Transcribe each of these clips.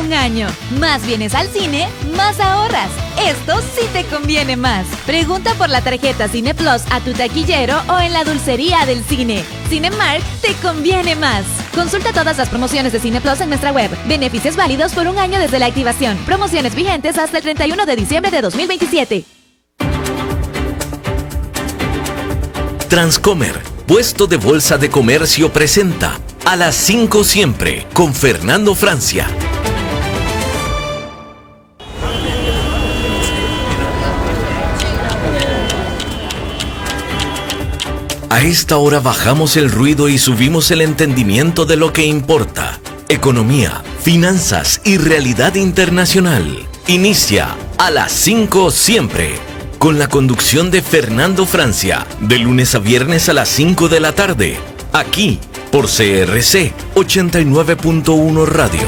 un año. Más vienes al cine, más ahorras. Esto sí te conviene más. Pregunta por la tarjeta Cine Plus a tu taquillero o en la dulcería del cine. Cinemark te conviene más. Consulta todas las promociones de Cine Plus en nuestra web. Beneficios válidos por un año desde la activación. Promociones vigentes hasta el 31 de diciembre de 2027. Transcomer, puesto de bolsa de comercio, presenta A las 5 siempre con Fernando Francia. A esta hora bajamos el ruido y subimos el entendimiento de lo que importa. Economía, finanzas y realidad internacional. Inicia A las 5 siempre, con la conducción de Fernando Francia, de lunes a viernes a las 5 de la tarde, aquí por CRC 89.1 Radio.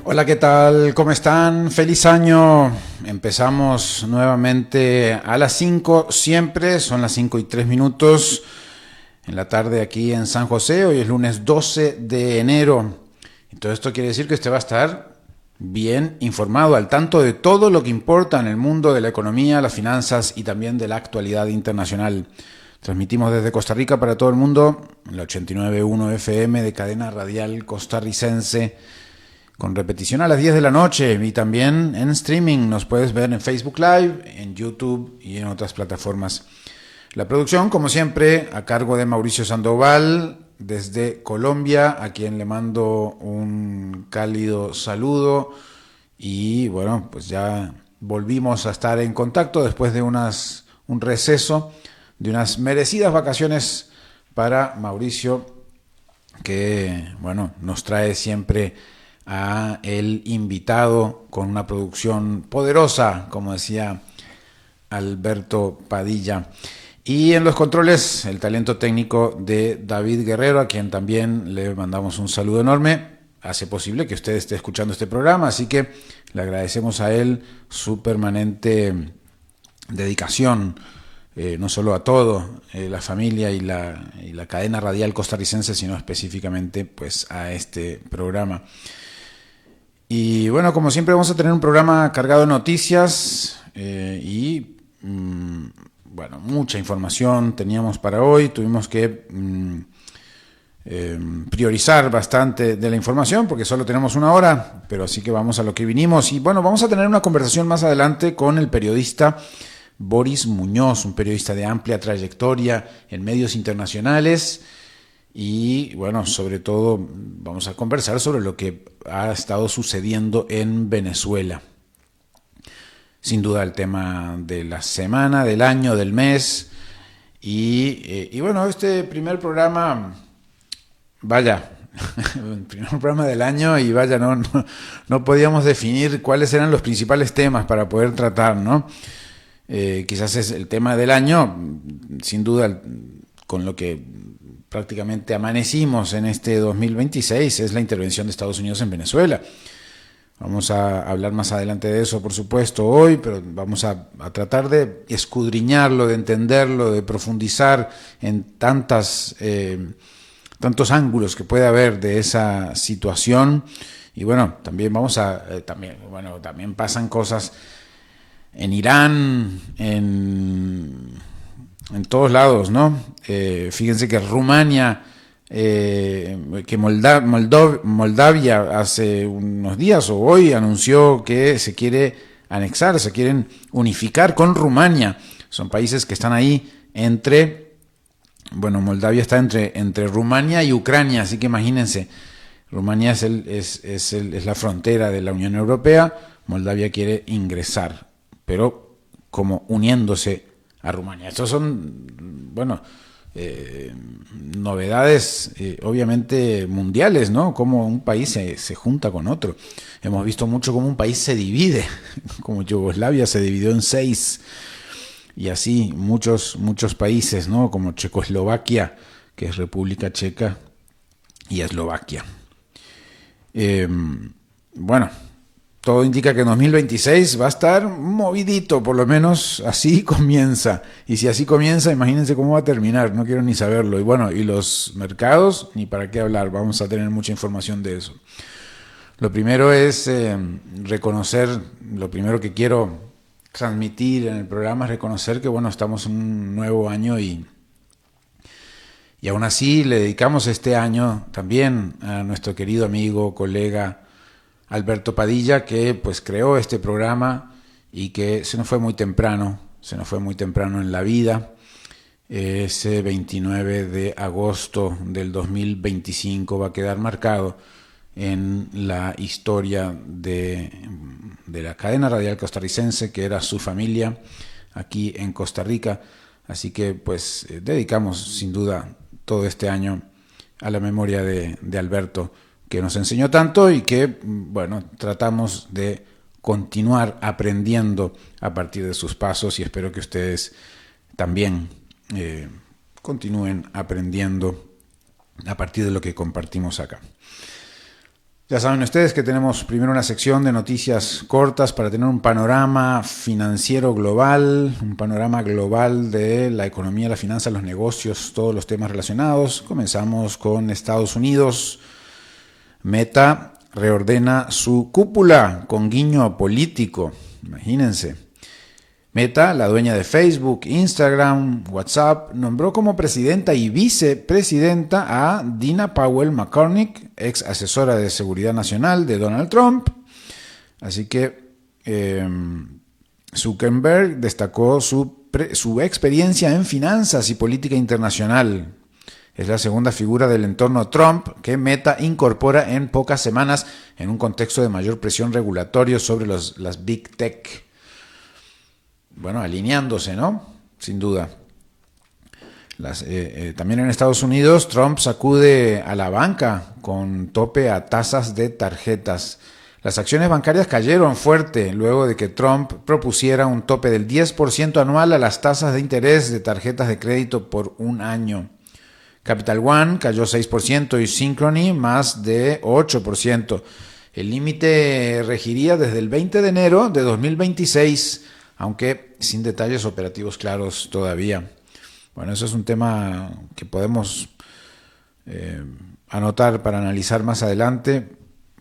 Hola, ¿qué tal? ¿Cómo están? ¡Feliz año! Empezamos nuevamente a las 5 siempre, son las 5:03 en la tarde aquí en San José. Hoy es lunes 12 de enero. Y todo esto quiere decir que usted va a estar bien informado, al tanto de todo lo que importa en el mundo de la economía, las finanzas y también de la actualidad internacional. Transmitimos desde Costa Rica para todo el mundo, en la 89.1 FM de cadena radial costarricense, con repetición a las 10 de la noche, y también en streaming. Nos puedes ver en Facebook Live, en YouTube y en otras plataformas. La producción, como siempre, a cargo de Mauricio Sandoval, desde Colombia, a quien le mando un cálido saludo. Y bueno, pues ya volvimos a estar en contacto después de un receso, de unas merecidas vacaciones para Mauricio, que bueno, nos trae siempre a el invitado con una producción poderosa, como decía Alberto Padilla. Y en los controles, el talento técnico de David Guerrero, a quien también le mandamos un saludo enorme. Hace posible que usted esté escuchando este programa, así que le agradecemos a él su permanente dedicación, no solo a todo, la familia y la cadena radial costarricense, sino específicamente pues a este programa. Y bueno, como siempre vamos a tener un programa cargado de noticias bueno, mucha información teníamos para hoy. Tuvimos que priorizar bastante de la información porque solo tenemos una hora, pero así que vamos a lo que vinimos. Y bueno, vamos a tener una conversación más adelante con el periodista Boris Muñoz, un periodista de amplia trayectoria en medios internacionales. Y bueno, sobre todo vamos a conversar sobre lo que ha estado sucediendo en Venezuela. Sin duda el tema de la semana, del año, del mes. Y bueno, este primer programa, vaya, el primer programa del año, y vaya, no podíamos definir cuáles eran los principales temas para poder tratar, ¿no? Quizás es el tema del año, sin duda, con lo que prácticamente amanecimos en este 2026, es la intervención de Estados Unidos en Venezuela. Vamos a hablar más adelante de eso, por supuesto, hoy, pero vamos a tratar de escudriñarlo, de entenderlo, de profundizar en tantos ángulos que puede haber de esa situación. Y bueno, también también pasan cosas en Irán, en todos lados, ¿no? Fíjense que Rumania, que Moldavia hace unos días o hoy anunció que se quiere anexar, se quieren unificar con Rumania. Son países que están ahí Moldavia está entre Rumania y Ucrania, así que imagínense, Rumania es la frontera de la Unión Europea, Moldavia quiere ingresar, pero como uniéndose a Rumania. Estos son, novedades obviamente mundiales, ¿no? Como un país se junta con otro. Hemos visto mucho cómo un país se divide, como Yugoslavia se dividió en 6, y así muchos países, ¿no? Como Checoslovaquia, que es República Checa, y Eslovaquia. todo indica que en 2026 va a estar movidito, por lo menos así comienza. Y si así comienza, imagínense cómo va a terminar, no quiero ni saberlo. Y bueno, y los mercados, ni para qué hablar, vamos a tener mucha información de eso. Lo primero es reconocer, lo primero que quiero transmitir en el programa es reconocer que bueno, estamos en un nuevo año y aún así le dedicamos este año también a nuestro querido amigo, colega Alberto Padilla, que pues creó este programa y que se nos fue muy temprano en la vida. Ese 29 de agosto del 2025 va a quedar marcado en la historia de la cadena radial costarricense, que era su familia aquí en Costa Rica. Así que pues dedicamos sin duda todo este año a la memoria de Alberto, que nos enseñó tanto y que, bueno, tratamos de continuar aprendiendo a partir de sus pasos y espero que ustedes también continúen aprendiendo a partir de lo que compartimos acá. Ya saben ustedes que tenemos primero una sección de noticias cortas para tener un panorama financiero global, un panorama global de la economía, la finanza, los negocios, todos los temas relacionados. Comenzamos con Estados Unidos. Meta reordena su cúpula con guiño político, imagínense. Meta, la dueña de Facebook, Instagram, WhatsApp, nombró como presidenta y vicepresidenta a Dina Powell McCormick, ex asesora de seguridad nacional de Donald Trump. Así que Zuckerberg destacó su experiencia en finanzas y política internacional. Es la segunda figura del entorno Trump que Meta incorpora en pocas semanas en un contexto de mayor presión regulatoria sobre las Big Tech. Bueno, alineándose, ¿no? Sin duda. También en Estados Unidos, Trump sacude a la banca con tope a tasas de tarjetas. Las acciones bancarias cayeron fuerte luego de que Trump propusiera un tope del 10% anual a las tasas de interés de tarjetas de crédito por un año. Capital One cayó 6% y Synchrony más de 8%. El límite regiría desde el 20 de enero de 2026, aunque sin detalles operativos claros todavía. Bueno, eso es un tema que podemos anotar para analizar más adelante,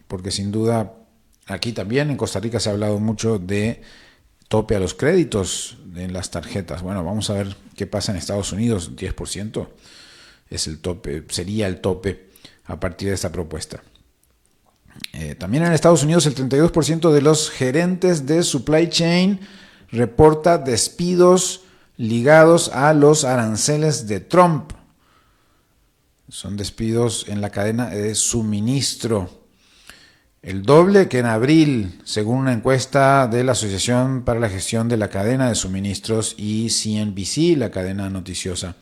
porque sin duda aquí también en Costa Rica se ha hablado mucho de tope a los créditos en las tarjetas. Bueno, vamos a ver qué pasa en Estados Unidos. 10% es el tope, sería el tope a partir de esta propuesta. También en Estados Unidos el 32% de los gerentes de supply chain reporta despidos ligados a los aranceles de Trump. Son despidos en la cadena de suministro. El doble que en abril, según una encuesta de la Asociación para la Gestión de la Cadena de Suministros y CNBC, la cadena noticiosa.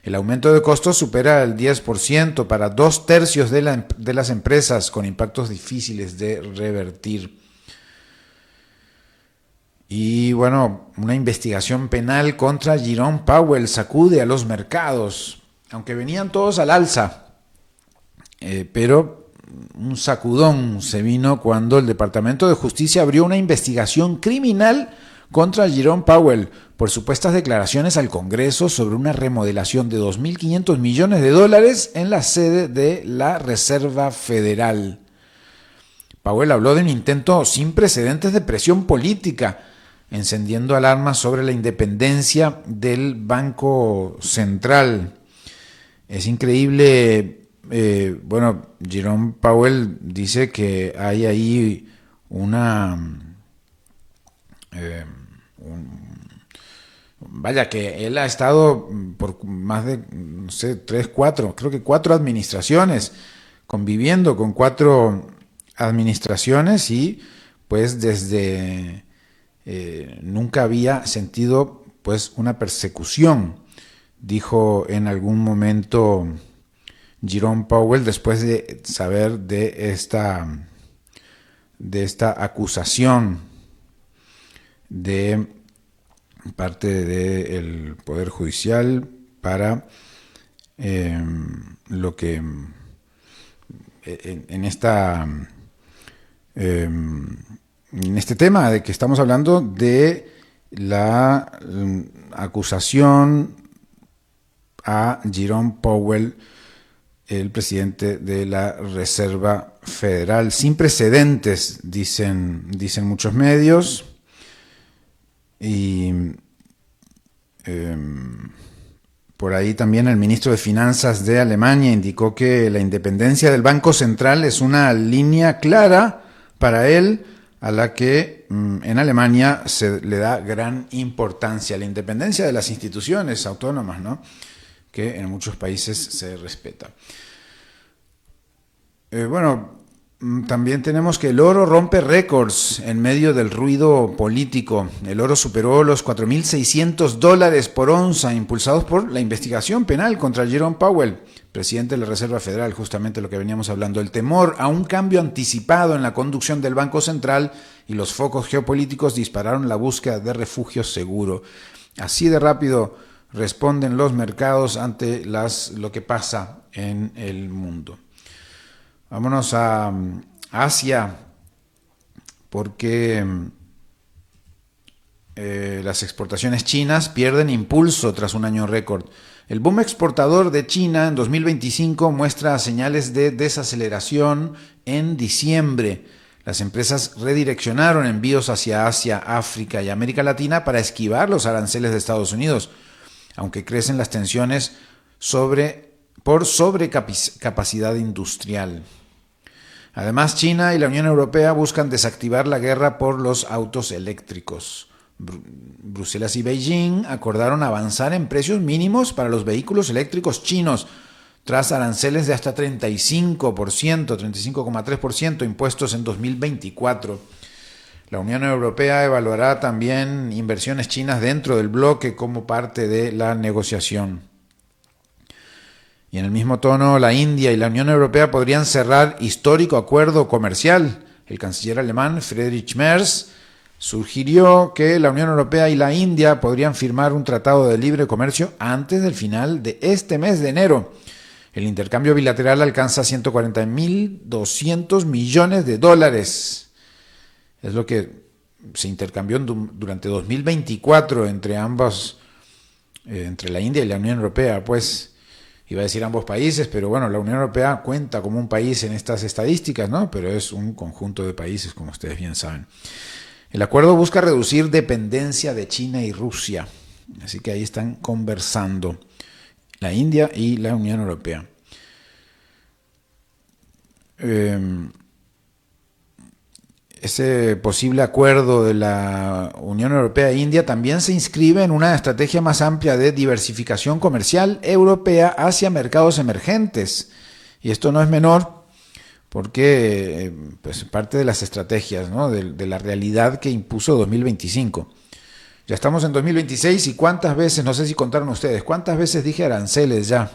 El aumento de costos supera el 10% para 2/3 de las empresas, con impactos difíciles de revertir. Y bueno, una investigación penal contra Jerome Powell sacude a los mercados, aunque venían todos al alza, pero un sacudón se vino cuando el Departamento de Justicia abrió una investigación criminal contra Jerome Powell por supuestas declaraciones al Congreso sobre una remodelación de $2.500 millones en la sede de la Reserva Federal. Powell habló de un intento sin precedentes de presión política, encendiendo alarmas sobre la independencia del Banco Central. Es increíble, Jerome Powell dice que hay ahí que él ha estado por más de, 4 administraciones, conviviendo con 4 administraciones y pues desde nunca había sentido pues una persecución, dijo en algún momento Jerome Powell después de saber de esta acusación de parte del Poder Judicial para lo que en esta en este tema de que estamos hablando de la acusación a Jerome Powell, el presidente de la Reserva Federal, sin precedentes, dicen muchos medios, y por ahí también el ministro de Finanzas de Alemania indicó que la independencia del Banco Central es una línea clara para él, a la que en Alemania se le da gran importancia, la independencia de las instituciones autónomas, ¿no?, que en muchos países se respeta. También tenemos que el oro rompe récords en medio del ruido político. El oro superó los $4,600 por onza, impulsados por la investigación penal contra Jerome Powell, presidente de la Reserva Federal, justamente lo que veníamos hablando. El temor a un cambio anticipado en la conducción del Banco Central y los focos geopolíticos dispararon la búsqueda de refugio seguro. Así de rápido responden los mercados ante lo que pasa en el mundo. Vámonos a Asia, porque las exportaciones chinas pierden impulso tras un año récord. El boom exportador de China en 2025 muestra señales de desaceleración en diciembre. Las empresas redireccionaron envíos hacia Asia, África y América Latina para esquivar los aranceles de Estados Unidos, aunque crecen las tensiones por sobrecapacidad industrial. Además, China y la Unión Europea buscan desactivar la guerra por los autos eléctricos. Bruselas y Beijing acordaron avanzar en precios mínimos para los vehículos eléctricos chinos, tras aranceles de hasta 35,3% impuestos en 2024. La Unión Europea evaluará también inversiones chinas dentro del bloque como parte de la negociación. Y en el mismo tono, la India y la Unión Europea podrían cerrar histórico acuerdo comercial. El canciller alemán Friedrich Merz sugirió que la Unión Europea y la India podrían firmar un tratado de libre comercio antes del final de este mes de enero. El intercambio bilateral alcanza $140.200 millones. Es lo que se intercambió durante 2024 entre la India y la Unión Europea, pues. Iba a decir ambos países, pero bueno, la Unión Europea cuenta como un país en estas estadísticas, ¿no? Pero es un conjunto de países, como ustedes bien saben. El acuerdo busca reducir dependencia de China y Rusia, así que ahí están conversando la India y la Unión Europea. Ese posible acuerdo de la Unión Europea e India también se inscribe en una estrategia más amplia de diversificación comercial europea hacia mercados emergentes. Y esto no es menor porque pues, parte de las estrategias, ¿no?, de la realidad que impuso 2025. Ya estamos en 2026 y cuántas veces, no sé si contaron ustedes, cuántas veces dije aranceles ya.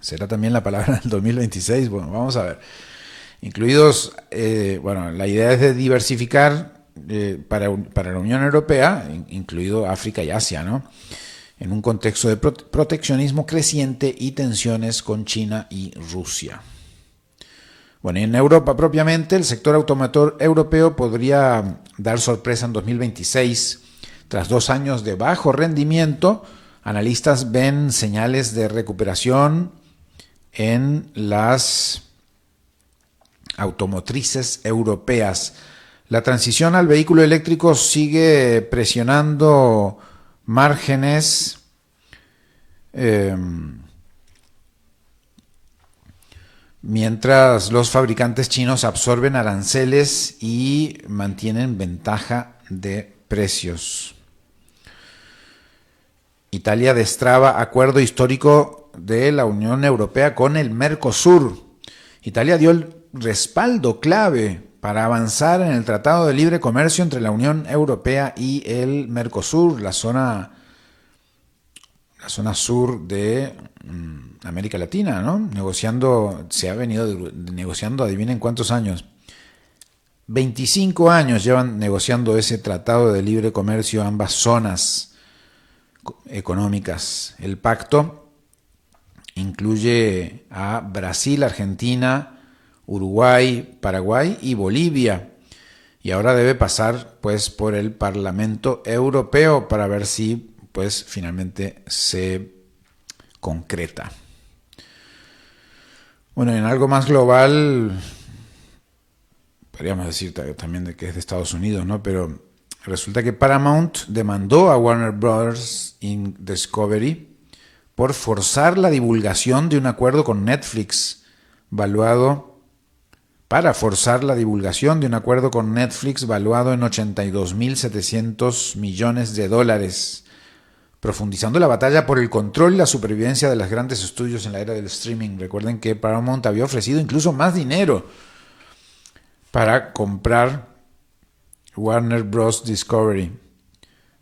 ¿Será también la palabra del 2026? Bueno, vamos a ver. Incluidos, la idea es de diversificar para la Unión Europea, incluido África y Asia, ¿no?, en un contexto de proteccionismo creciente y tensiones con China y Rusia. Bueno, y en Europa propiamente, el sector automotor europeo podría dar sorpresa en 2026. Tras 2 años de bajo rendimiento, analistas ven señales de recuperación en las automotrices europeas. La transición al vehículo eléctrico sigue presionando márgenes mientras los fabricantes chinos absorben aranceles y mantienen ventaja de precios. Italia destraba acuerdo histórico de la Unión Europea con el Mercosur. Italia dio el respaldo clave para avanzar en el Tratado de Libre Comercio entre la Unión Europea y el Mercosur, la zona sur de América Latina, ¿no? Se ha venido negociando, adivinen cuántos años. 25 años llevan negociando ese Tratado de Libre Comercio ambas zonas económicas. El pacto incluye a Brasil, Argentina, Uruguay, Paraguay y Bolivia. y ahora debe pasar pues por el Parlamento Europeo para ver si pues finalmente se concreta. Bueno, en algo más global, podríamos decir también de que es de Estados Unidos, ¿no? Pero resulta que Paramount demandó a Warner Bros. Discovery por forzar la divulgación de un acuerdo con Netflix, forzar la divulgación de un acuerdo con Netflix valuado en $82.700 millones, profundizando la batalla por el control y la supervivencia de los grandes estudios en la era del streaming. Recuerden que Paramount había ofrecido incluso más dinero para comprar Warner Bros. Discovery,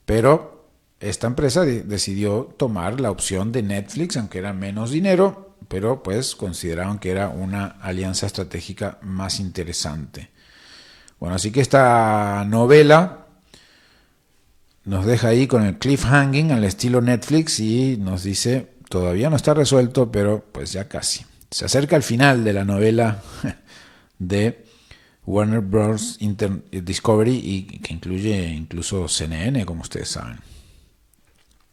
pero esta empresa decidió tomar la opción de Netflix, aunque era menos dinero, pero pues consideraron que era una alianza estratégica más interesante. Bueno, así que esta novela nos deja ahí con el cliffhanging al estilo Netflix y nos dice, todavía no está resuelto, pero pues ya casi. Se acerca el final de la novela de Warner Bros. Discovery y que incluye incluso CNN, como ustedes saben.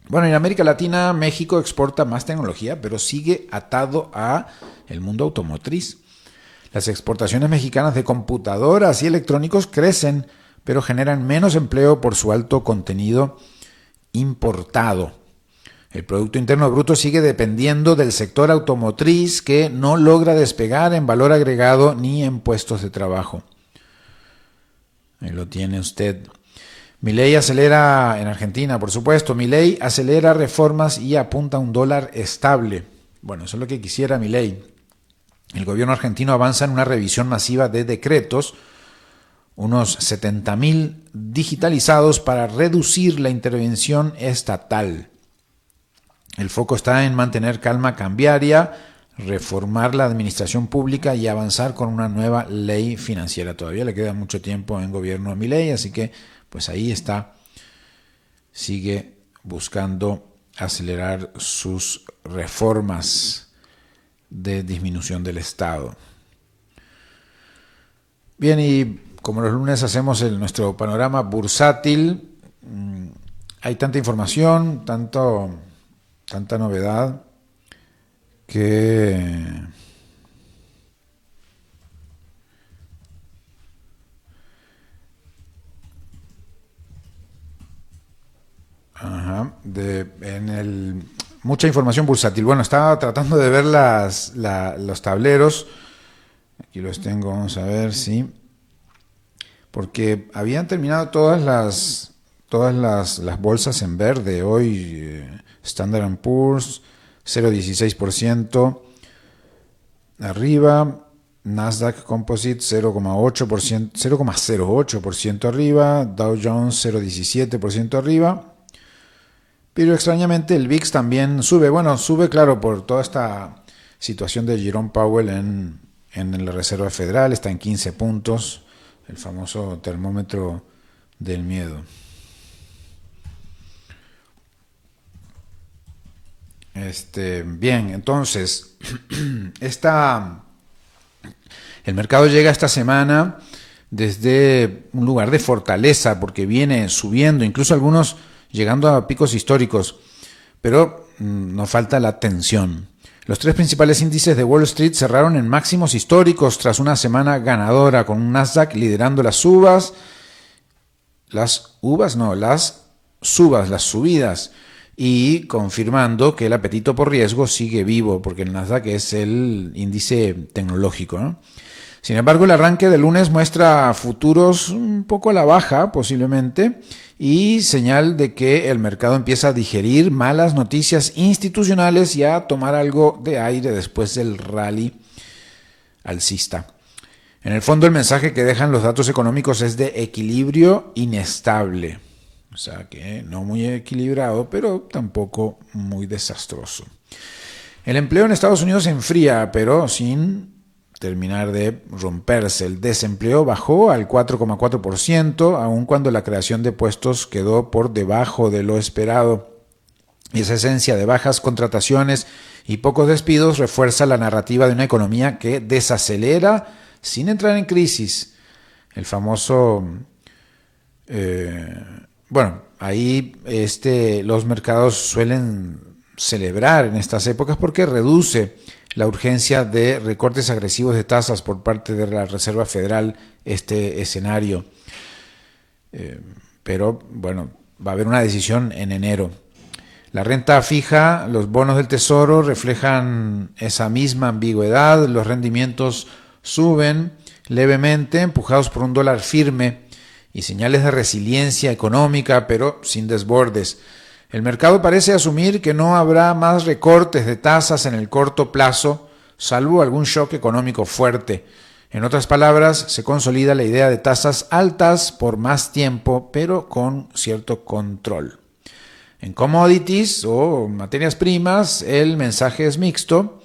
Bueno, en América Latina, México exporta más tecnología, pero sigue atado a el mundo automotriz. Las exportaciones mexicanas de computadoras y electrónicos crecen, pero generan menos empleo por su alto contenido importado. El Producto Interno Bruto sigue dependiendo del sector automotriz, que no logra despegar en valor agregado ni en puestos de trabajo. Ahí lo tiene usted. Milei acelera, en Argentina por supuesto, Milei acelera reformas y apunta a un dólar estable. Bueno, eso es lo que quisiera Milei. El gobierno argentino avanza en una revisión masiva de decretos, unos 70.000 digitalizados para reducir la intervención estatal. El foco está en mantener calma cambiaria, reformar la administración pública y avanzar con una nueva ley financiera. Todavía le queda mucho tiempo en gobierno a Milei, así que pues ahí está, sigue buscando acelerar sus reformas de disminución del Estado. Bien, y como los lunes hacemos nuestro panorama bursátil, hay tanta información, tanta novedad que mucha información bursátil. Bueno, estaba tratando de ver los tableros. Aquí los tengo, vamos a ver, sí. Porque habían terminado todas las bolsas en verde. Hoy Standard & Poor's 0,16% arriba. Nasdaq Composite 0,08% arriba. Dow Jones 0,17% arriba. Pero extrañamente el VIX también sube. Bueno, sube, claro, por toda esta situación de Jerome Powell en la Reserva Federal. Está en 15 puntos, el famoso termómetro del miedo. Bien, entonces, el mercado llega esta semana desde un lugar de fortaleza, porque viene subiendo, incluso algunos llegando a picos históricos, pero nos falta la tensión. Los tres principales índices de Wall Street cerraron en máximos históricos tras una semana ganadora, con un Nasdaq liderando las subidas, y confirmando que el apetito por riesgo sigue vivo, porque el Nasdaq es el índice tecnológico, ¿no? Sin embargo, el arranque del lunes muestra futuros un poco a la baja, posiblemente, y señal de que el mercado empieza a digerir malas noticias institucionales y a tomar algo de aire después del rally alcista. En el fondo, el mensaje que dejan los datos económicos es de equilibrio inestable. O sea que no muy equilibrado, pero tampoco muy desastroso. El empleo en Estados Unidos se enfría, pero sin terminar de romperse. El desempleo bajó al 4,4%, aun cuando la creación de puestos quedó por debajo de lo esperado. Y esa esencia de bajas contrataciones y pocos despidos refuerza la narrativa de una economía que desacelera sin entrar en crisis. el famoso, ahí los mercados suelen celebrar en estas épocas porque reduce la urgencia de recortes agresivos de tasas por parte de la Reserva Federal, este escenario. Pero bueno, va a haber una decisión en enero. La renta fija, los bonos del Tesoro reflejan esa misma ambigüedad, los rendimientos suben levemente, empujados por un dólar firme y señales de resiliencia económica, pero sin desbordes. El mercado parece asumir que no habrá más recortes de tasas en el corto plazo, salvo algún shock económico fuerte. En otras palabras, se consolida la idea de tasas altas por más tiempo, pero con cierto control. En commodities o materias primas, el mensaje es mixto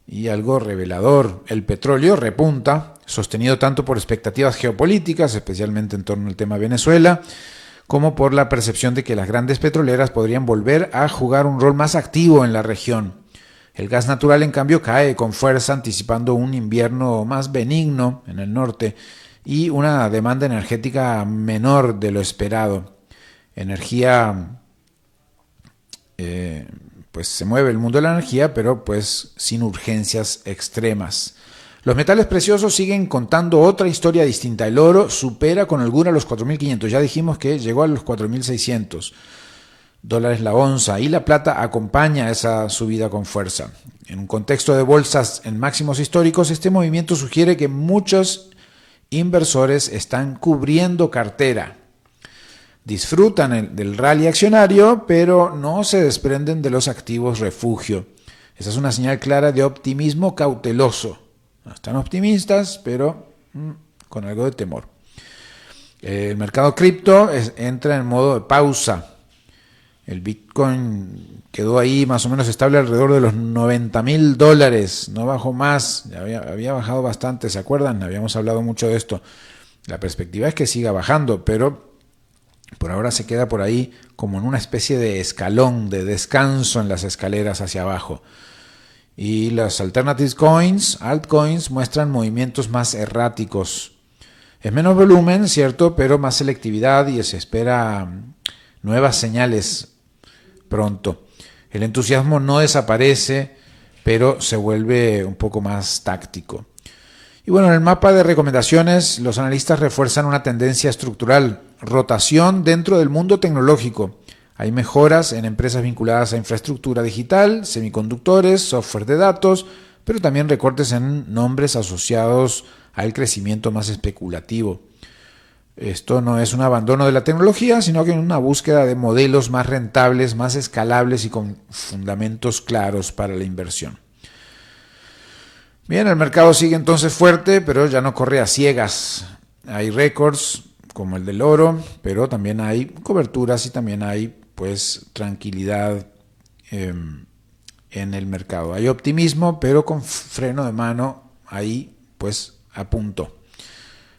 y algo revelador. El petróleo repunta, sostenido tanto por expectativas geopolíticas, especialmente en torno al tema Venezuela, como por la percepción de que las grandes petroleras podrían volver a jugar un rol más activo en la región. El gas natural, en cambio, cae con fuerza, anticipando un invierno más benigno en el norte y una demanda energética menor de lo esperado. Energía, pues se mueve el mundo de la energía, pero pues sin urgencias extremas. Los metales preciosos siguen contando otra historia distinta. El oro supera con holgura los 4.500. Ya dijimos que llegó a los 4.600 dólares la onza, y la plata acompaña esa subida con fuerza. En un contexto de bolsas en máximos históricos, este movimiento sugiere que muchos inversores están cubriendo cartera. Disfrutan del rally accionario, pero no se desprenden de los activos refugio. Esa es una señal clara de optimismo cauteloso. No están optimistas, pero con algo de temor. El mercado cripto entra en modo de pausa. El Bitcoin quedó ahí más o menos estable alrededor de los $90,000. No bajó más. Había bajado bastante, ¿se acuerdan? Habíamos hablado mucho de esto. La perspectiva es que siga bajando, pero por ahora se queda por ahí como en una especie de escalón, de descanso en las escaleras hacia abajo. Y las alternative coins, altcoins, muestran movimientos más erráticos. Es menos volumen, cierto, pero más selectividad y se espera nuevas señales pronto. El entusiasmo no desaparece, pero se vuelve un poco más táctico. Y bueno, en el mapa de recomendaciones, los analistas refuerzan una tendencia estructural: rotación dentro del mundo tecnológico. Hay mejoras en empresas vinculadas a infraestructura digital, semiconductores, software de datos, pero también recortes en nombres asociados al crecimiento más especulativo. Esto no es un abandono de la tecnología, sino que una búsqueda de modelos más rentables, más escalables y con fundamentos claros para la inversión. Bien, el mercado sigue entonces fuerte, pero ya no corre a ciegas. Hay récords como el del oro, pero también hay coberturas y también hay pues tranquilidad en el mercado. Hay optimismo, pero con freno de mano ahí pues a punto.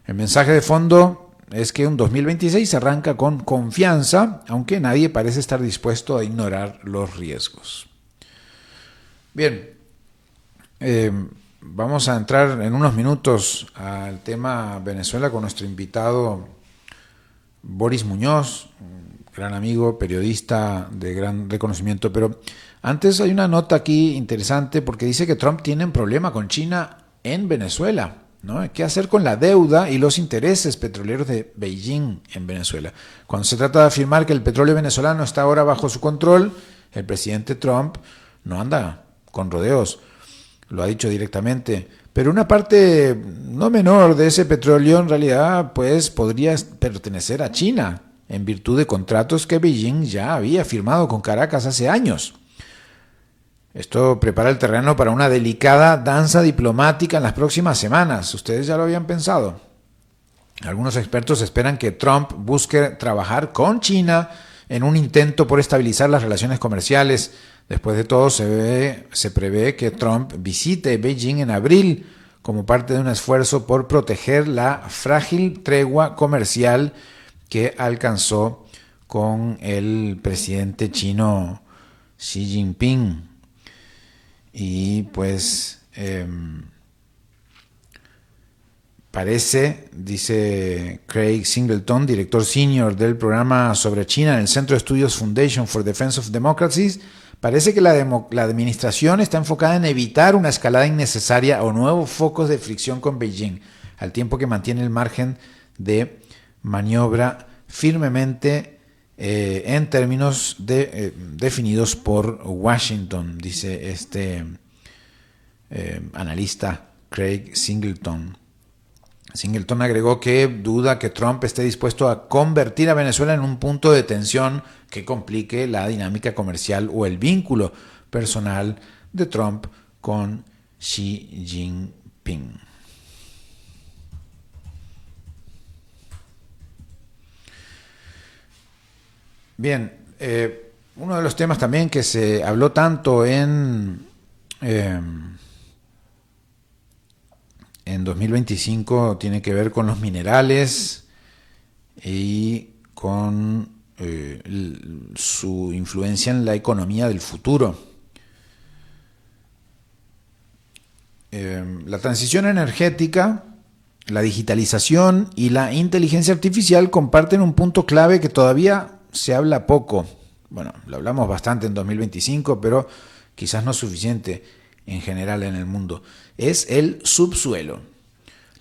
El mensaje de fondo es que un 2026 arranca con confianza, aunque nadie parece estar dispuesto a ignorar los riesgos. Bien, vamos a entrar en unos minutos al tema Venezuela con nuestro invitado Boris Muñoz, un gran amigo, periodista de gran reconocimiento. Pero antes hay una nota aquí interesante porque dice que Trump tiene un problema con China en Venezuela, ¿no? ¿Qué hacer con la deuda y los intereses petroleros de Beijing en Venezuela? Cuando se trata de afirmar que el petróleo venezolano está ahora bajo su control, el presidente Trump no anda con rodeos, lo ha dicho directamente. Pero una parte no menor de ese petróleo en realidad pues podría pertenecer a China, en virtud de contratos que Beijing ya había firmado con Caracas hace años. Esto prepara el terreno para una delicada danza diplomática en las próximas semanas. ¿Ustedes ya lo habían pensado? Algunos expertos esperan que Trump busque trabajar con China en un intento por estabilizar las relaciones comerciales. Después de todo, se prevé que Trump visite Beijing en abril como parte de un esfuerzo por proteger la frágil tregua comercial que alcanzó con el presidente chino Xi Jinping. Y pues parece, dice Craig Singleton, director senior del programa sobre China en el Centro de Estudios Foundation for Defense of Democracy, parece que la administración está enfocada en evitar una escalada innecesaria o nuevos focos de fricción con Beijing, al tiempo que mantiene el margen de maniobra firmemente en términos definidos por Washington, dice este analista Craig Singleton. Singleton agregó que duda que Trump esté dispuesto a convertir a Venezuela en un punto de tensión que complique la dinámica comercial o el vínculo personal de Trump con Xi Jinping. Bien, uno de los temas también que se habló tanto en 2025 tiene que ver con los minerales y con su influencia en la economía del futuro. La transición energética, la digitalización y la inteligencia artificial comparten un punto clave que todavía se habla poco. Bueno, lo hablamos bastante en 2025, pero quizás no suficiente en general en el mundo. Es el subsuelo.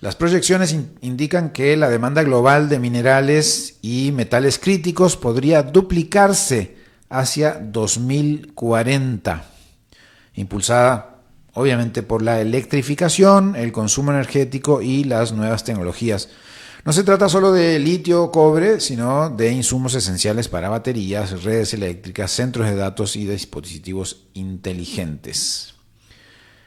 Las proyecciones indican que la demanda global de minerales y metales críticos podría duplicarse hacia 2040, impulsada obviamente por la electrificación, el consumo energético y las nuevas tecnologías. No se trata solo de litio o cobre, sino de insumos esenciales para baterías, redes eléctricas, centros de datos y dispositivos inteligentes.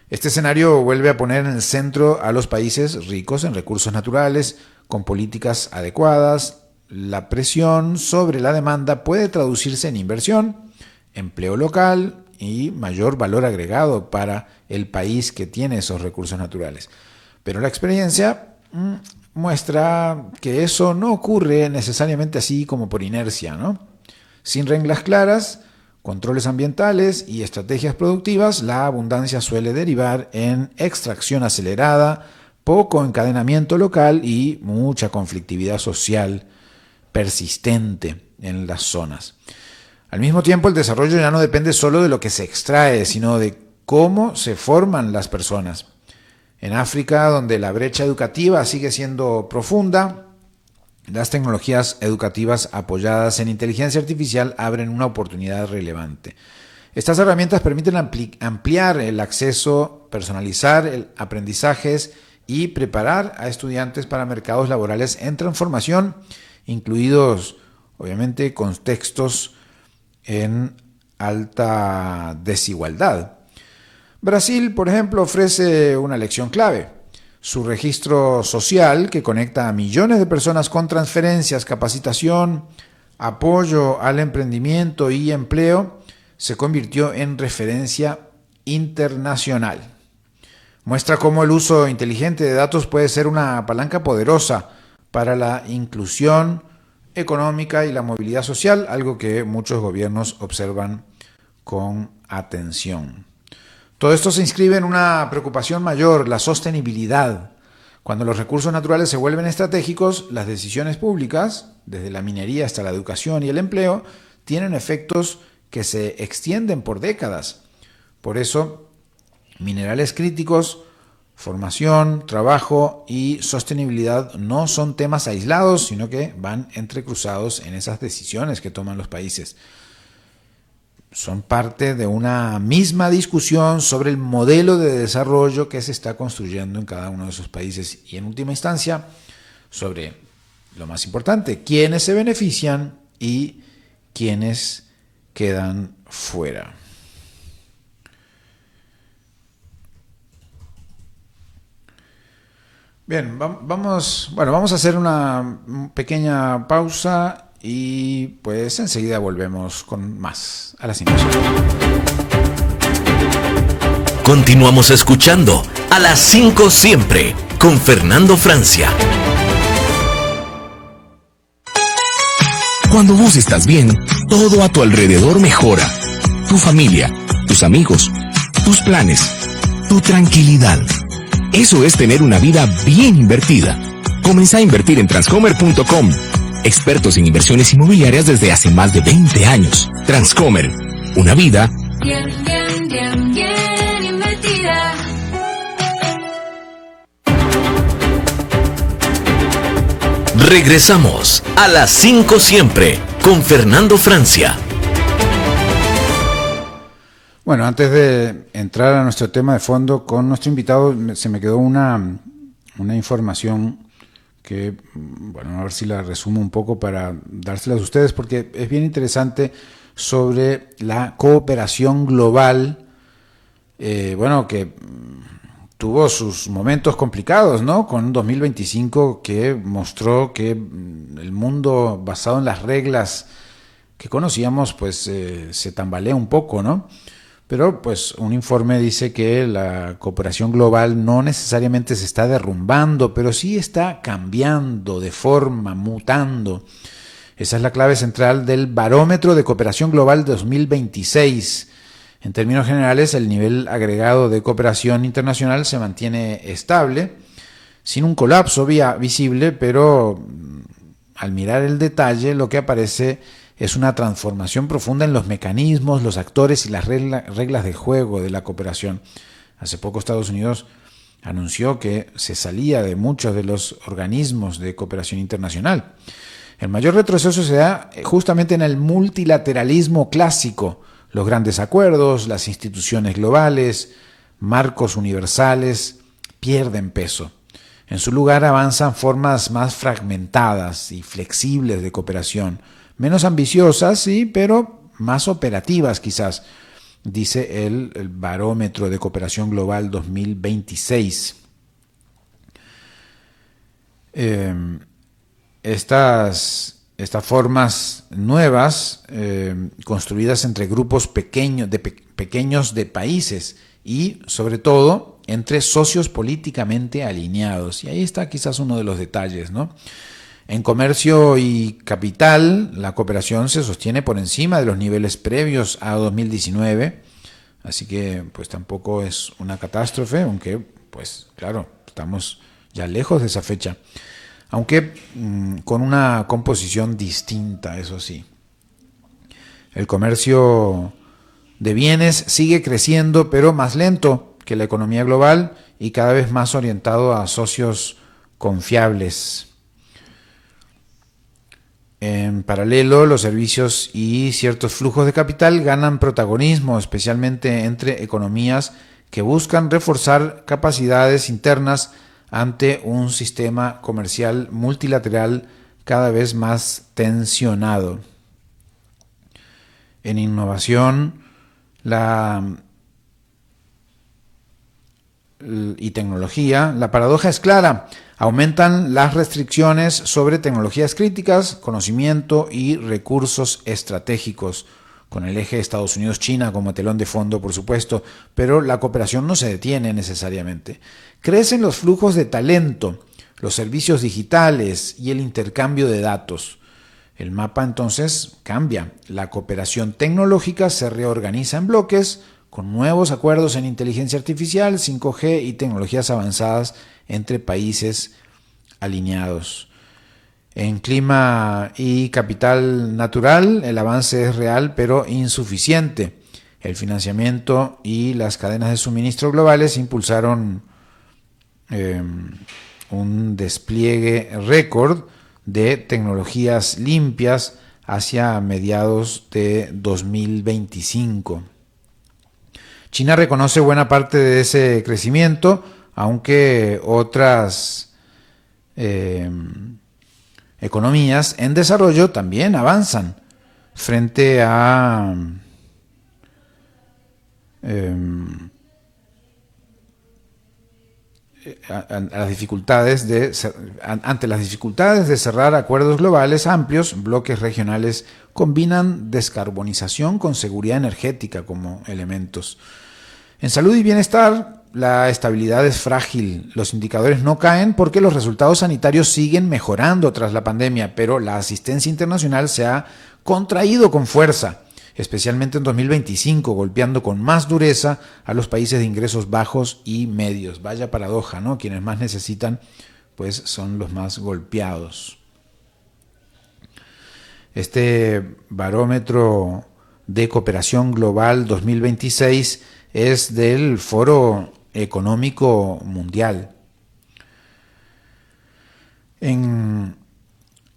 Este escenario vuelve a poner en el centro a los países ricos en recursos naturales, con políticas adecuadas. La presión sobre la demanda puede traducirse en inversión, empleo local y mayor valor agregado para el país que tiene esos recursos naturales. Pero la experiencia muestra que eso no ocurre necesariamente así como por inercia, ¿no? Sin reglas claras, controles ambientales y estrategias productivas, la abundancia suele derivar en extracción acelerada, poco encadenamiento local y mucha conflictividad social persistente en las zonas. Al mismo tiempo, el desarrollo ya no depende solo de lo que se extrae, sino de cómo se forman las personas. En África, donde la brecha educativa sigue siendo profunda, las tecnologías educativas apoyadas en inteligencia artificial abren una oportunidad relevante. Estas herramientas permiten ampliar el acceso, personalizar aprendizajes y preparar a estudiantes para mercados laborales en transformación, incluidos, obviamente, contextos en alta desigualdad. Brasil, por ejemplo, ofrece una lección clave. Su registro social, que conecta a millones de personas con transferencias, capacitación, apoyo al emprendimiento y empleo, se convirtió en referencia internacional. Muestra cómo el uso inteligente de datos puede ser una palanca poderosa para la inclusión económica y la movilidad social, algo que muchos gobiernos observan con atención. Todo esto se inscribe en una preocupación mayor, la sostenibilidad. Cuando los recursos naturales se vuelven estratégicos, las decisiones públicas, desde la minería hasta la educación y el empleo, tienen efectos que se extienden por décadas. Por eso, minerales críticos, formación, trabajo y sostenibilidad no son temas aislados, sino que van entrecruzados en esas decisiones que toman los países. Son parte de una misma discusión sobre el modelo de desarrollo que se está construyendo en cada uno de esos países y, en última instancia, sobre lo más importante, quiénes se benefician y quiénes quedan fuera. Bien, vamos a hacer una pequeña pausa y pues enseguida volvemos con más a las 5. Continuamos escuchando a las 5 siempre con Fernando Francia. Cuando vos estás bien, todo a tu alrededor mejora. Tu familia, tus amigos, tus planes, tu tranquilidad. Eso es tener una vida bien invertida. Comenzá a invertir en Transcomer.com. Expertos en inversiones inmobiliarias desde hace más de 20 años. Transcomer. Una vida bien invertida. Regresamos a las 5 siempre con Fernando Francia. Bueno, antes de entrar a nuestro tema de fondo con nuestro invitado, se me quedó una información que, bueno, a ver si la resumo un poco para dárselas a ustedes, porque es bien interesante sobre la cooperación global, que tuvo sus momentos complicados, ¿no? Con un 2025 que mostró que el mundo basado en las reglas que conocíamos, pues se tambalea un poco, ¿no? Pero pues un informe dice que la cooperación global no necesariamente se está derrumbando, pero sí está cambiando de forma, mutando. Esa es la clave central del Barómetro de Cooperación Global 2026. En términos generales, el nivel agregado de cooperación internacional se mantiene estable, sin un colapso visible, pero al mirar el detalle, lo que aparece es una transformación profunda en los mecanismos, los actores y las reglas de juego de la cooperación. Hace poco Estados Unidos anunció que se salía de muchos de los organismos de cooperación internacional. El mayor retroceso se da justamente en el multilateralismo clásico, los grandes acuerdos, las instituciones globales, marcos universales, pierden peso. En su lugar avanzan formas más fragmentadas y flexibles de cooperación, menos ambiciosas, sí, pero más operativas quizás, dice el Barómetro de Cooperación Global 2026. Estas formas nuevas, construidas entre grupos pequeños de países y, sobre todo, entre socios políticamente alineados. Y ahí está quizás uno de los detalles, ¿no? En comercio y capital, la cooperación se sostiene por encima de los niveles previos a 2019, así que pues tampoco es una catástrofe, aunque pues claro, estamos ya lejos de esa fecha, aunque con una composición distinta, eso sí. El comercio de bienes sigue creciendo, pero más lento que la economía global y cada vez más orientado a socios confiables. En paralelo, los servicios y ciertos flujos de capital ganan protagonismo, especialmente entre economías que buscan reforzar capacidades internas ante un sistema comercial multilateral cada vez más tensionado. En innovación y tecnología, la paradoja es clara. Aumentan las restricciones sobre tecnologías críticas, conocimiento y recursos estratégicos, con el eje Estados Unidos-China como telón de fondo, por supuesto, pero la cooperación no se detiene necesariamente. Crecen los flujos de talento, los servicios digitales y el intercambio de datos. El mapa entonces cambia. La cooperación tecnológica se reorganiza en bloques, con nuevos acuerdos en inteligencia artificial, 5G y tecnologías avanzadas entre países alineados. En clima y capital natural, el avance es real pero insuficiente. El financiamiento y las cadenas de suministro globales impulsaron un despliegue récord de tecnologías limpias hacia mediados de 2025. China reconoce buena parte de ese crecimiento, aunque otras economías en desarrollo también avanzan frente a las dificultades ante las dificultades de cerrar acuerdos globales amplios. Bloques regionales combinan descarbonización con seguridad energética como elementos. En salud y bienestar, la estabilidad es frágil. Los indicadores no caen porque los resultados sanitarios siguen mejorando tras la pandemia, pero la asistencia internacional se ha contraído con fuerza. especialmente en 2025, golpeando con más dureza a los países de ingresos bajos y medios. Vaya paradoja, ¿no? Quienes más necesitan, pues son los más golpeados. Este barómetro de cooperación global 2026 es del Foro Económico Mundial. En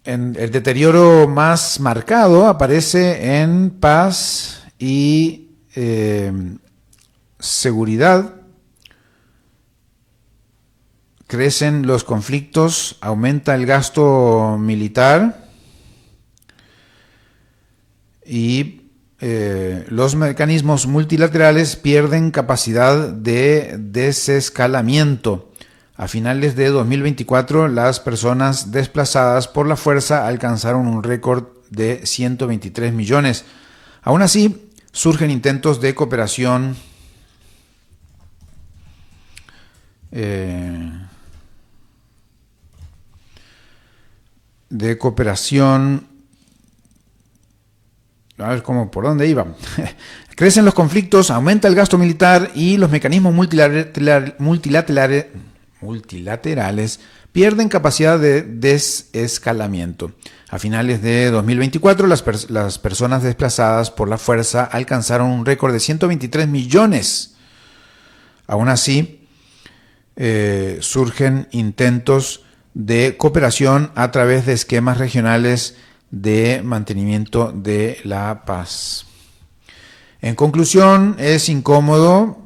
el deterioro más marcado aparece en paz y seguridad. Crecen los conflictos, aumenta el gasto militar y los mecanismos multilaterales pierden capacidad de desescalamiento. A finales de 2024, las personas desplazadas por la fuerza alcanzaron un récord de 123 millones. Aún así, surgen intentos de cooperación a ver cómo, por dónde iba. Crecen los conflictos, aumenta el gasto militar y los mecanismos multilaterales pierden capacidad de desescalamiento. A finales de 2024, las personas desplazadas por la fuerza alcanzaron un récord de 123 millones. Aún así, surgen intentos de cooperación a través de esquemas regionales de mantenimiento de la paz. En conclusión, es incómodo,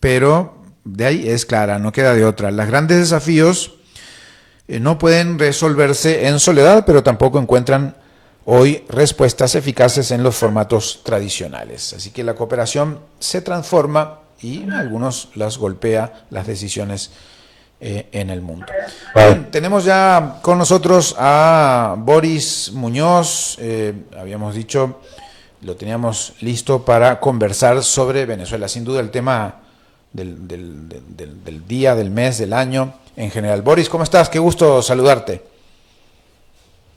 pero de ahí es clara, no queda de otra. Los grandes desafíos no pueden resolverse en soledad, pero tampoco encuentran hoy respuestas eficaces en los formatos tradicionales. Así que la cooperación se transforma y a algunos las golpea las decisiones en el mundo. Bien, tenemos ya con nosotros a Boris Muñoz. Habíamos dicho, lo teníamos listo para conversar sobre Venezuela. Sin duda el tema del día, del mes, del año en general. Boris, ¿cómo estás? Qué gusto saludarte.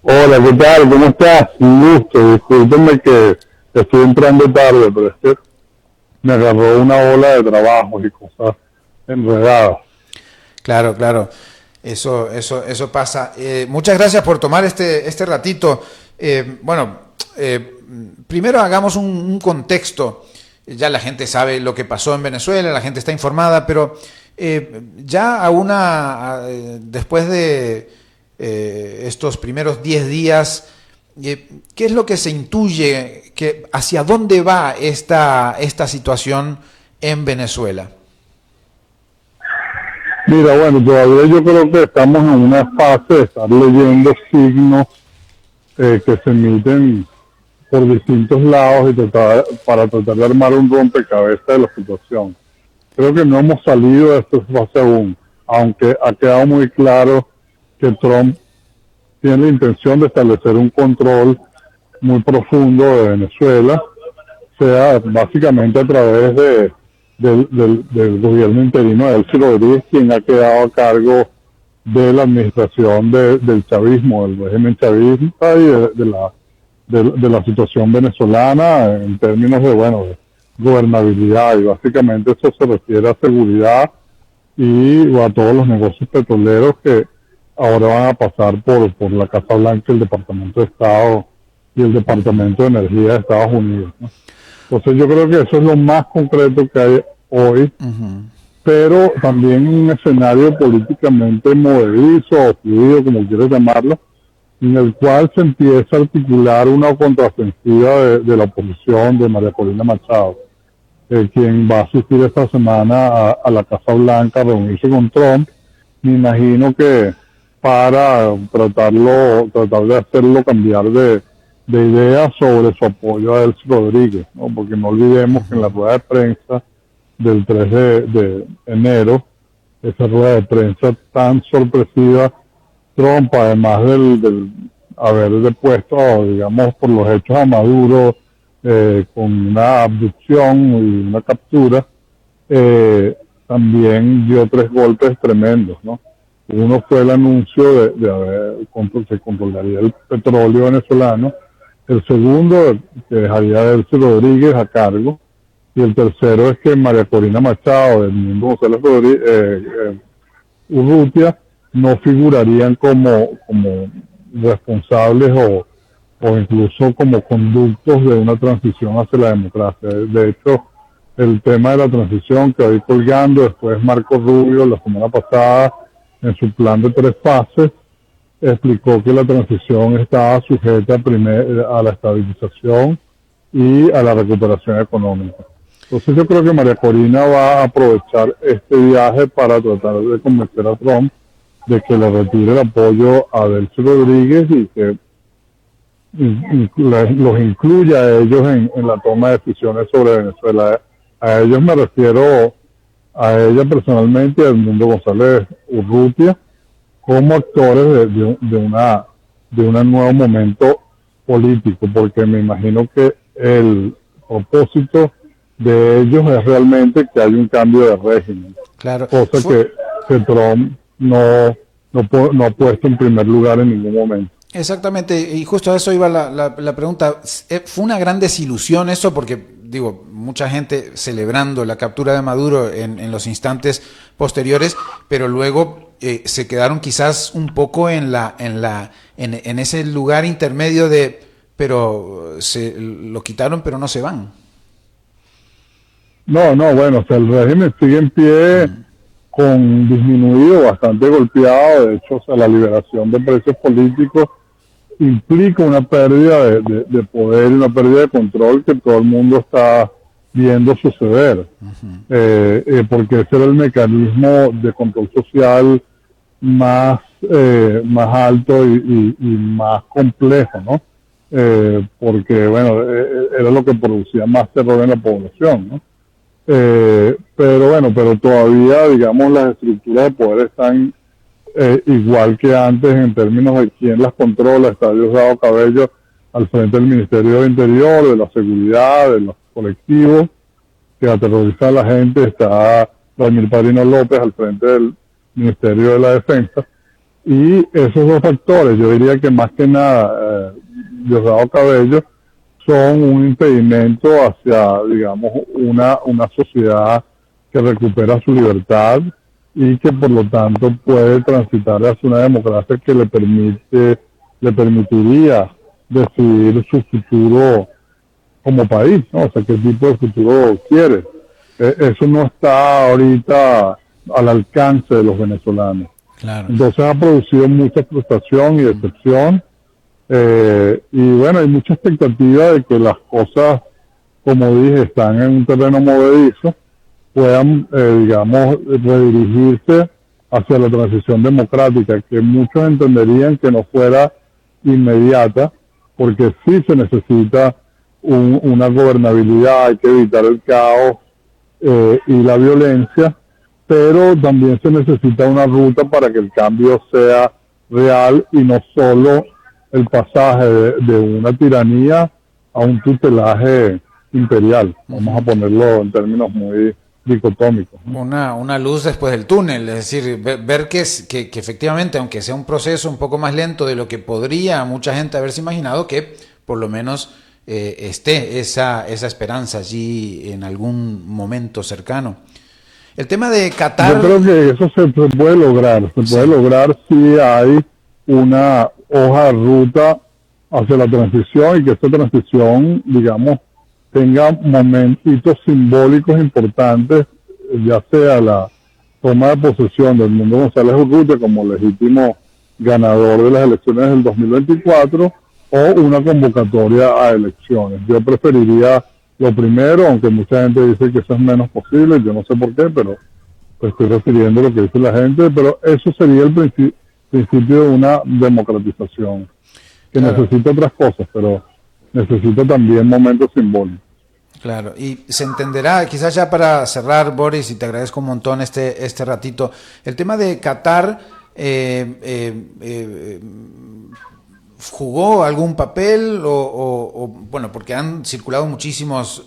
Hola, ¿qué tal? ¿Cómo estás? Un gusto. Discúlpenme que estoy entrando tarde, pero es que me agarró una ola de trabajo y cosas enredadas. Claro. Eso pasa. Muchas gracias por tomar este ratito. Primero hagamos un contexto. Ya la gente sabe lo que pasó en Venezuela, la gente está informada, pero después de estos primeros 10 días, ¿qué es lo que se intuye? ¿Hacia dónde va esta situación en Venezuela? Mira, bueno, todavía yo creo que estamos en una fase de estar leyendo signos que se emiten por distintos lados para tratar de armar un rompecabezas de la situación. Creo que no hemos salido de esta fase aún, aunque ha quedado muy claro que Trump tiene la intención de establecer un control muy profundo de Venezuela, sea básicamente a través del gobierno interino de Delcy Rodríguez, quien ha quedado a cargo de la administración del chavismo, del régimen chavista y de la situación venezolana en términos de gobernabilidad, y básicamente eso se refiere a seguridad y a todos los negocios petroleros que ahora van a pasar por la Casa Blanca, el Departamento de Estado y el Departamento de Energía de Estados Unidos, ¿no? Entonces yo creo que eso es lo más concreto que hay hoy, pero también un escenario políticamente movedizo o fluido, como quieras llamarlo, en el cual se empieza a articular una contraofensiva de la oposición de María Corina Machado, quien va a asistir esta semana a la Casa Blanca a reunirse con Trump. Me imagino que para tratar de hacerlo cambiar de ideas sobre su apoyo a Delcy Rodríguez, ¿no? Porque no olvidemos que en la rueda de prensa del 3 de enero, esa rueda de prensa tan sorpresiva, Trump, además del haber depuesto, digamos, por los hechos a Maduro, con una abducción y una captura, también dio 3 golpes tremendos, ¿no? Uno fue el anuncio de se controlaría el petróleo venezolano, El segundo, que dejaría a Delcy Rodríguez a cargo. Y el tercero es que María Corina Machado, Edmundo González Urrutia, no figurarían como responsables o incluso como conductos de una transición hacia la democracia. De hecho, el tema de la transición que hoy colgando, después Marco Rubio la semana pasada, en su plan de 3 fases, explicó que la transición estaba sujeta a la estabilización y a la recuperación económica. Entonces yo creo que María Corina va a aprovechar este viaje para tratar de convencer a Trump de que le retire el apoyo a Delcy Rodríguez y que los incluya a ellos en la toma de decisiones sobre Venezuela. A ellos me refiero a ella personalmente, a Edmundo González Urrutia, como actores de un nuevo momento político, porque me imagino que el propósito de ellos es realmente que haya un cambio de régimen. Claro. Cosa que Trump no ha puesto en primer lugar en ningún momento. Exactamente, y justo a eso iba la pregunta. Fue una gran desilusión eso, porque digo, mucha gente celebrando la captura de Maduro en los instantes posteriores, pero luego se quedaron quizás un poco en ese lugar intermedio de, pero se lo quitaron pero no se van. No, bueno, o sea, el régimen sigue en pie con disminuido, bastante golpeado. De hecho, o sea, la liberación de presos políticos implica una pérdida de poder y una pérdida de control que todo el mundo está viendo suceder. Porque ese era el mecanismo de control social más alto y más complejo, ¿no? Porque, bueno, era lo que producía más terror en la población, ¿no? Pero todavía, digamos, las estructuras de poder están igual que antes en términos de quién las controla. Está Diosdado Cabello al frente del Ministerio de Interior, de la seguridad, de los colectivos que aterrorizan a la gente. Está Vladimir Padrino López al frente del Ministerio de la Defensa. Y esos dos factores, yo diría que más que nada, Diosdado Cabello, son un impedimento hacia, digamos, una sociedad que recupera su libertad y que por lo tanto puede transitar hacia una democracia que le permitiría decidir su futuro como país, ¿no? O sea, qué tipo de futuro quiere. Eso no está ahorita al alcance de los venezolanos. Claro. Entonces ha producido mucha frustración y decepción. Y bueno, hay mucha expectativa de que las cosas, como dije, están en un terreno movedizo, puedan, digamos, redirigirse hacia la transición democrática, que muchos entenderían que no fuera inmediata, porque sí se necesita una gobernabilidad, hay que evitar el caos y la violencia, pero también se necesita una ruta para que el cambio sea real y no solo el pasaje de una tiranía a un tutelaje imperial. Vamos a ponerlo en términos muy dicotómicos, ¿no? Una luz después del túnel, es decir, ver que efectivamente, aunque sea un proceso un poco más lento de lo que podría mucha gente haberse imaginado, que por lo menos esté esa esperanza allí en algún momento cercano. El tema de Qatar... Yo creo que eso se puede lograr. Se puede lograr si hay una hoja de ruta hacia la transición y que esta transición, digamos, tenga momentitos simbólicos importantes, ya sea la toma de posesión del Edmundo González Urrutia como legítimo ganador de las elecciones del 2024 o una convocatoria a elecciones. Yo preferiría lo primero, aunque mucha gente dice que eso es menos posible, yo no sé por qué, pero estoy refiriendo a lo que dice la gente, pero eso sería el principio de una democratización, que claro, necesita otras cosas, pero necesita también momentos simbólicos. Claro, y se entenderá, quizás ya para cerrar, Boris, y te agradezco un montón este ratito, el tema de Qatar ¿jugó algún papel o bueno, porque han circulado muchísimas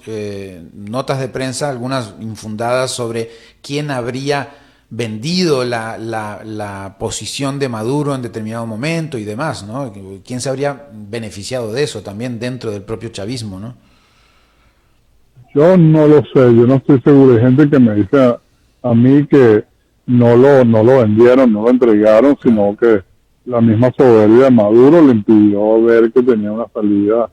notas de prensa, algunas infundadas, sobre quién habría vendido la posición de Maduro en determinado momento y demás, ¿no? ¿Quién se habría beneficiado de eso también dentro del propio chavismo, ¿no? Yo no lo sé, yo no estoy seguro. Hay gente que me dice a mí que no lo vendieron, no lo entregaron, sino que la misma soberbia de Maduro le impidió ver que tenía una salida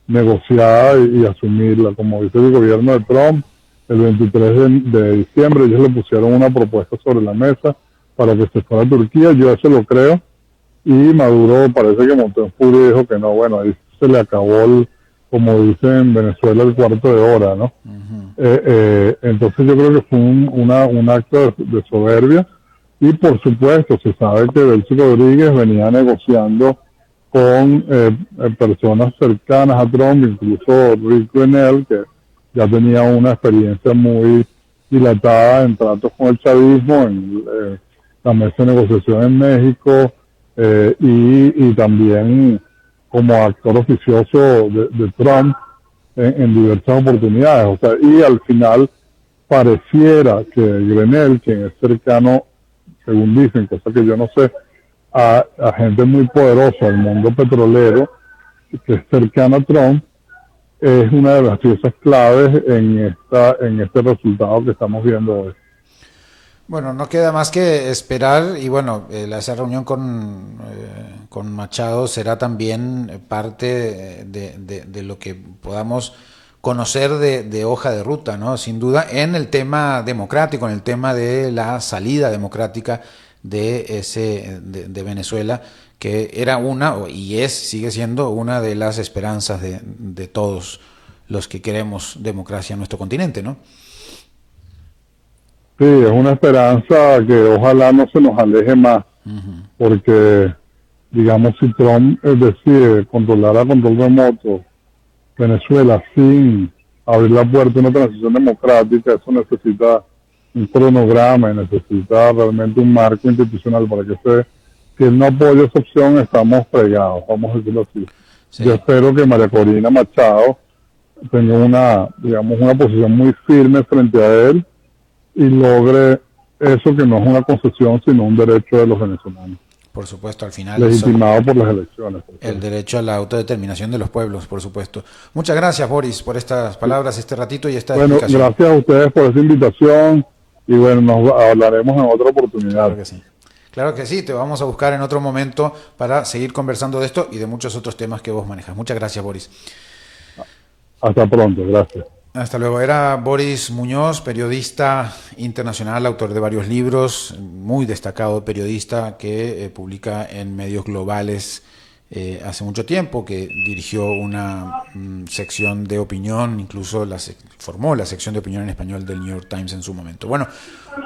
negociada y asumirla. Como dice el gobierno de Trump, el 23 de diciembre ellos le pusieron una propuesta sobre la mesa para que se fuera a Turquía, yo eso lo creo, y Maduro parece que montó en furia y dijo que no, bueno, ahí se le acabó como dicen en Venezuela, el cuarto de hora, ¿no? Entonces yo creo que fue un acto de soberbia, y por supuesto se sabe que Delcy Rodríguez venía negociando con personas cercanas a Trump, incluso Rick Grenell, que ya tenía una experiencia muy dilatada en tratos con el chavismo, en la mesa de negociación en México, y también como actor oficioso de Trump en diversas oportunidades. O sea, y al final pareciera que Grenell, quien es cercano, según dicen, cosa que yo no sé, a gente muy poderosa del mundo petrolero, que es cercana a Trump, es una de las piezas claves en este resultado que estamos viendo hoy. Bueno, no queda más que esperar, y bueno, esa reunión con Machado será también parte de lo que podamos conocer de hoja de ruta, ¿no? Sin duda, en el tema democrático, en el tema de la salida democrática de Venezuela, que era sigue siendo una de las esperanzas de todos los que queremos democracia en nuestro continente, ¿no? Sí, es una esperanza que ojalá no se nos aleje más, porque, digamos, si Trump decide controlar a control remoto Venezuela sin abrir la puerta a una transición democrática, eso necesita un cronograma y necesita realmente un marco institucional para que si él no apoya esa opción, estamos fregados, vamos a decirlo así. Sí. Yo espero que María Corina Machado tenga una posición muy firme frente a él y logre eso, que no es una concesión, sino un derecho de los venezolanos. Por supuesto, al final. Legitimado por las elecciones. El derecho a la autodeterminación de los pueblos, por supuesto. Muchas gracias, Boris, por estas palabras, este ratito y esta explicación. Gracias a ustedes por esa invitación, y bueno, nos hablaremos en otra oportunidad. Claro que sí. Claro que sí, te vamos a buscar en otro momento para seguir conversando de esto y de muchos otros temas que vos manejas. Muchas gracias, Boris. Hasta pronto, gracias. Hasta luego. Era Boris Muñoz, periodista internacional, autor de varios libros, muy destacado periodista que publica en medios globales hace mucho tiempo, que dirigió una sección de opinión, incluso formó la sección de opinión en español del New York Times en su momento. Bueno,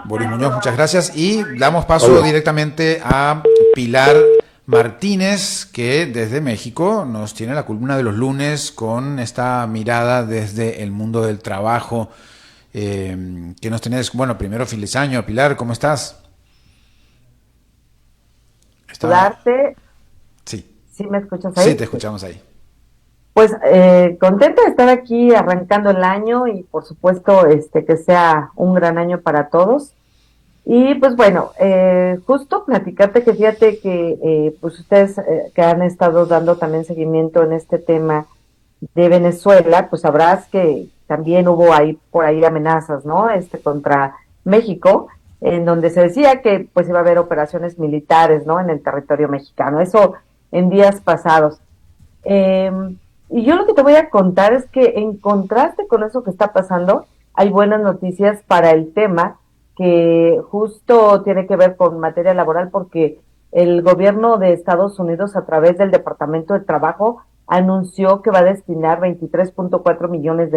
Boris Muñoz, muchas gracias, y damos paso directamente a Pilar Martínez, que desde México nos tiene la columna de los lunes con esta mirada desde el mundo del trabajo. Que nos tenés, bueno, primero feliz año, Pilar, ¿cómo estás? Saludarte. Sí. ¿Sí me escuchas ahí? Sí, te escuchamos ahí. Pues contenta de estar aquí arrancando el año y por supuesto que sea un gran año para todos. Y pues bueno, justo platicarte que fíjate que pues ustedes que han estado dando también seguimiento en este tema de Venezuela, pues sabrás que también hubo por ahí amenazas, ¿no? Contra México, en donde se decía que pues iba a haber operaciones militares, ¿no? En el territorio mexicano, eso en días pasados. Y yo lo que te voy a contar es que en contraste con eso que está pasando, hay buenas noticias para el tema, que justo tiene que ver con materia laboral, porque el gobierno de Estados Unidos, a través del Departamento de Trabajo, anunció que va a destinar $23.4 millones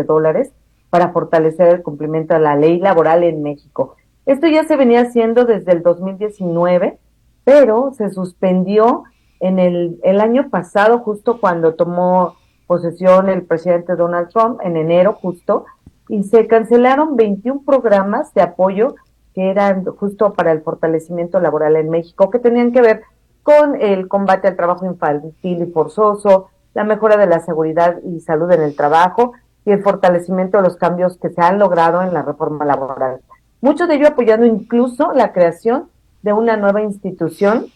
para fortalecer el cumplimiento de la ley laboral en México. Esto ya se venía haciendo desde el 2019, pero se suspendió en el año pasado, justo cuando tomó posesión el presidente Donald Trump, en enero justo, y se cancelaron 21 programas de apoyo que eran justo para el fortalecimiento laboral en México, que tenían que ver con el combate al trabajo infantil y forzoso, la mejora de la seguridad y salud en el trabajo y el fortalecimiento de los cambios que se han logrado en la reforma laboral. mucho de ello apoyando incluso la creación de una nueva institución,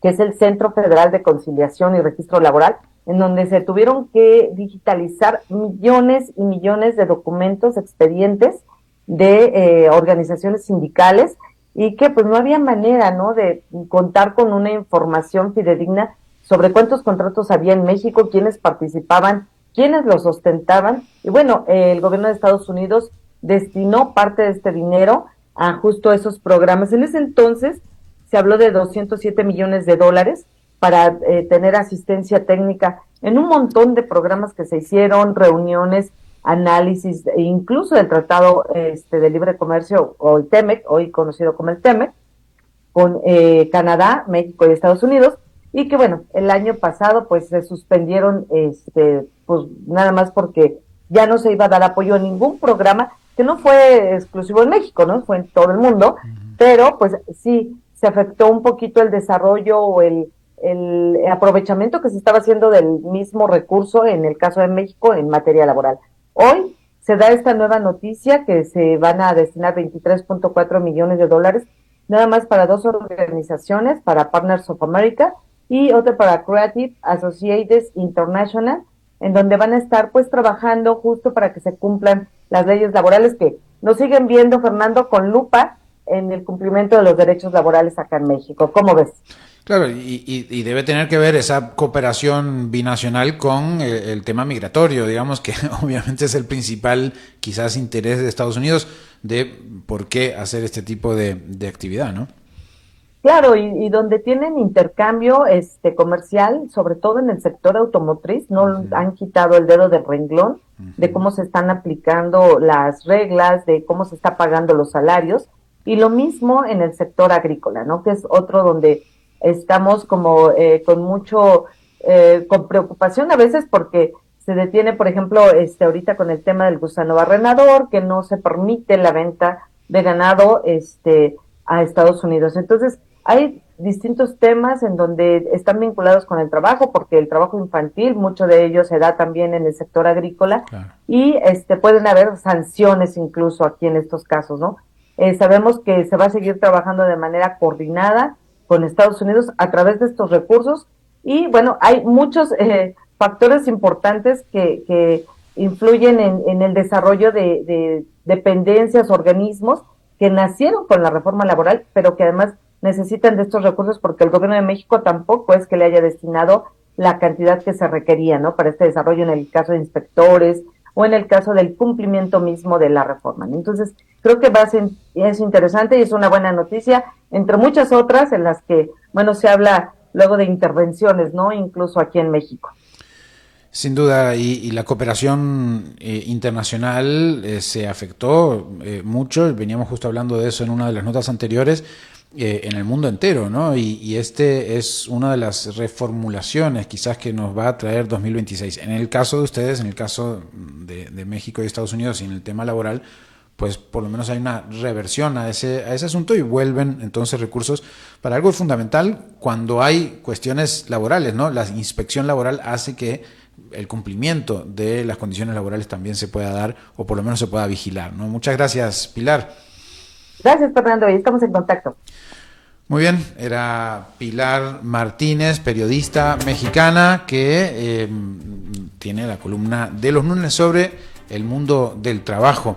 que es el Centro Federal de Conciliación y Registro Laboral, en donde se tuvieron que digitalizar millones y millones de documentos, expedientes de organizaciones sindicales, y que pues no había manera, ¿no?, de contar con una información fidedigna sobre cuántos contratos había en México, quiénes participaban, quiénes los ostentaban. Y bueno, el gobierno de Estados Unidos destinó parte de este dinero a justo esos programas. En ese entonces se habló de $207 millones para tener asistencia técnica en un montón de programas que se hicieron, reuniones, análisis, e incluso del Tratado de Libre Comercio, o el TEMEC, hoy conocido como el TEMEC, con Canadá, México y Estados Unidos, y que bueno, el año pasado pues se suspendieron pues nada más porque ya no se iba a dar apoyo a ningún programa, que no fue exclusivo en México, ¿no? Fue en todo el mundo, pero pues sí se afectó un poquito el desarrollo o el aprovechamiento que se estaba haciendo del mismo recurso en el caso de México en materia laboral. Hoy se da esta nueva noticia que se van a destinar $23.4 millones nada más para 2 organizaciones, para Partners of America y otra para Creative Associates International, en donde van a estar pues trabajando justo para que se cumplan las leyes laborales, que nos siguen viendo, Fernando, con lupa en el cumplimiento de los derechos laborales acá en México. ¿Cómo ves? Claro, y debe tener que ver esa cooperación binacional con el tema migratorio, digamos que obviamente es el principal quizás interés de Estados Unidos de por qué hacer este tipo de actividad, ¿no? Claro, y donde tienen intercambio comercial, sobre todo en el sector automotriz, no han quitado el dedo del renglón de cómo se están aplicando las reglas, de cómo se está pagando los salarios, y lo mismo en el sector agrícola, ¿no? Que es otro donde estamos como con mucho, con preocupación a veces porque se detiene, por ejemplo, ahorita con el tema del gusano barrenador, que no se permite la venta de ganado a Estados Unidos. Entonces, hay distintos temas en donde están vinculados con el trabajo, porque el trabajo infantil, mucho de ello se da también en el sector agrícola, claro. Y pueden haber sanciones incluso aquí en estos casos, ¿no? Sabemos que se va a seguir trabajando de manera coordinada con Estados Unidos a través de estos recursos, y bueno, hay muchos factores importantes que influyen en el desarrollo de dependencias, organismos que nacieron con la reforma laboral, pero que además necesitan de estos recursos porque el gobierno de México tampoco es que le haya destinado la cantidad que se requería, ¿no?, para este desarrollo en el caso de inspectores o en el caso del cumplimiento mismo de la reforma. Entonces, creo que es interesante y es una buena noticia, entre muchas otras en las que, bueno, se habla luego de intervenciones, ¿no?, incluso aquí en México. Sin duda, y la cooperación internacional se afectó mucho, veníamos justo hablando de eso en una de las notas anteriores, en el mundo entero, ¿no? Y es una de las reformulaciones quizás que nos va a traer 2026. En el caso de ustedes, en el caso de México y Estados Unidos y en el tema laboral, pues por lo menos hay una reversión a ese asunto y vuelven entonces recursos para algo fundamental cuando hay cuestiones laborales, ¿no? La inspección laboral hace que el cumplimiento de las condiciones laborales también se pueda dar, o por lo menos se pueda vigilar, ¿no? Muchas gracias, Pilar. Gracias, Fernando, y estamos en contacto. Muy bien, era Pilar Martínez, periodista mexicana que tiene la columna de los lunes sobre el mundo del trabajo.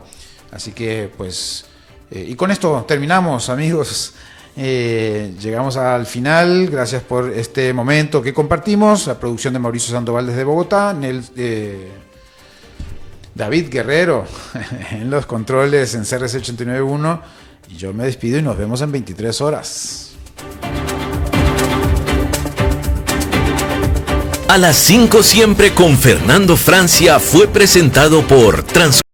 Así que, pues, y con esto terminamos, amigos. Llegamos al final. Gracias por este momento que compartimos. La producción de Mauricio Sandoval desde Bogotá, David Guerrero en los controles en CRC 89.1. Y yo me despido y nos vemos en 23 horas. A las 5 siempre con Fernando Francia fue presentado por